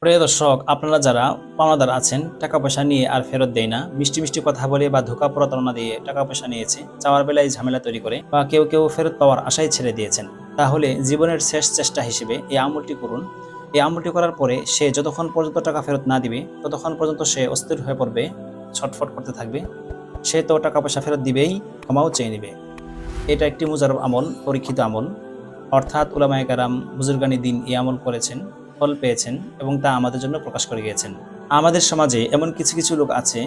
প্রিয় দর্শক, আপনারা যারা পাওনাদার আছেন, টাকা পয়সা নিয়ে আর ফেরত দেয় না, মিষ্টি মিষ্টি কথা বলে বা ধোঁকা প্রতারণা দিয়ে টাকা পয়সা নিয়েছে, চাওয়ার বেলায় ঝামেলা তৈরি করে, বা কেউ কেউ ফেরত পাওয়ার আশায় ছেড়ে দিয়েছেন, তাহলে জীবনের শেষ চেষ্টা হিসেবে এই আমলটি করুন। এই আমলটি করার পরে সে যতক্ষণ পর্যন্ত টাকা ফেরত না দিবে, ততক্ষণ পর্যন্ত সে অস্থির হয়ে পড়বে, ছটফট করতে থাকবে। সে তো টাকা পয়সা ফেরত দিবেই, ক্ষমাও চেয়ে নিবে। এটা একটি মুজাররব আমল, পরীক্ষিত আমল। অর্থাৎ উলামায়ে কেরাম, বুজুর্গানি দিন এই আমল করেছেন, ফল পেয়েছেন এবং তা আমাদের জন্য প্রকাশ করে গিয়েছেন। আমাদের সমাজে এমন কিছু কিছু লোক আছে,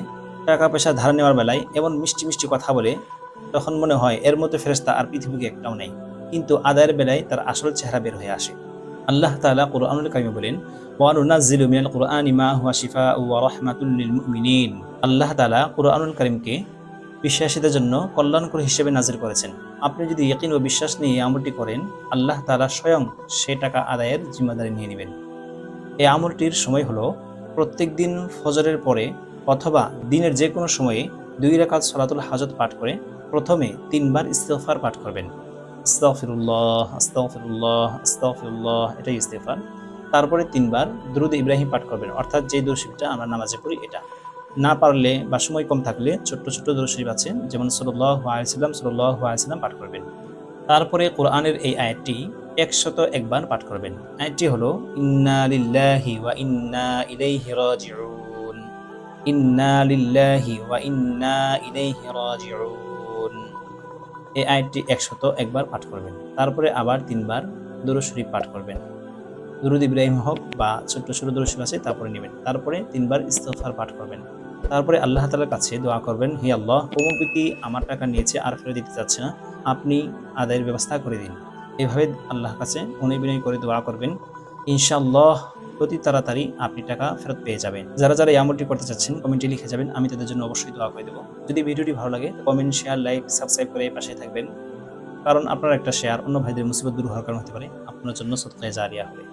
টাকা পয়সা ধার নেওয়ার বেলায় এমন মিষ্টি মিষ্টি কথা বলে, তখন মনে হয় এর মতো ফেরেশতা আর পৃথিবীতে একটাও নেই, কিন্তু আদায়ের বেলায় তার আসল চেহারা বের হয়ে আসে। আল্লাহ তাআলা কুরআনুল কারীমে বলেন, ওয়া নুনাজ্জিলু মিনাল কুরআনি মা হুয়া শিফাউ ওয়া রাহমাতুল লিল মুমিনিন। আল্লাহ তাআলা কুরআনুল কারীমকে বিশ্বাসীদের জন্য কল্যাণকর হিসেবে নাজিল করেছেন। আপনি যদি ইয়াকিন ও বিশ্বাস নিয়ে এই আমলটি করেন, আল্লাহ তাআলা স্বয়ং সে টাকা আদায়ের জিম্মাদারি নিয়ে নেবেন। এই আমলটির সময় হলো প্রত্যেক দিন ফজরের পরে অথবা দিনের যে কোনো সময়ে 2 রাকাত সালাতুল হাজত পাঠ করে প্রথমে 3 বার ইস্তিগফার পাঠ করবেন। আস্তাগফিরুল্লাহ, আস্তাগফিরুল্লাহ, আস্তাগফিরুল্লাহ, এটাই ইস্তিগফার। তারপরে 3 বার দুরূদ ইব্রাহিম পাঠ করবেন, অর্থাৎ যে দুরূদ শরীফটা আমরা নামাজে পড়ি এটা। না পারলে বা সময় কম থাকলে ছোট্ট ছোট্ট দুরূদ শরীফ আছে, যেমন সাল্লাল্লাহু আলাইহি সাল্লাম, সাল্লাল্লাহু আলাইহি সাল্লাম পাঠ করবেন। তারপরে কোরআনের এই আয়াতটি 101 বার পাঠ করবেন। আয়াতটি হলো, ইন্না লিল্লাহি ওয়া ইন্না ইলাইহি রাজিউন, ইন্না লিল্লাহি ওয়া ইন্না ইলাইহি রাজিউন। এই আয়াতটি 101 বার পাঠ করবেন। তারপরে আবার 3 বার দুরূদ শরীফ পাঠ করবেন। দুরূদ ইব্রাহিম হোক বা ছোট্ট ছোট দুরূদ শরীফ আছে, তারপরে নেবেন। তারপরে 3 বার ইস্তিগফার পাঠ করবেন। তারপরে আল্লাহ তাআলার কাছে দোয়া করবেন, হে আল্লাহ, অমুক ব্যক্তি আমার টাকা নিয়েছে আর ফেরত দিতে চাচ্ছে না, আপনি আদায়ের ব্যবস্থা করে দিন। এভাবে আল্লাহর কাছে অনুনয় বিনয় করে দোয়া করবেন। ইনশাআল্লাহ অতি তাড়াতাড়ি আপনি টাকা ফেরত পেয়ে যাবেন। যারা যারা এই আমলটি করতে চাচ্ছেন কমেন্টে লিখে যাবেন, আমি তাদের জন্য অবশ্যই দোয়া করে দেব। যদি ভিডিওটি ভালো লাগে কমেন্ট, শেয়ার, লাইক, সাবস্ক্রাইব করে পাশে থাকবেন, কারণ আপনার একটা শেয়ার অন্য ভাইদের মুসিবত দূর হওয়ার কারণ হতে পারে, আপনার জন্য সদকায়ে জারিয়া হবে।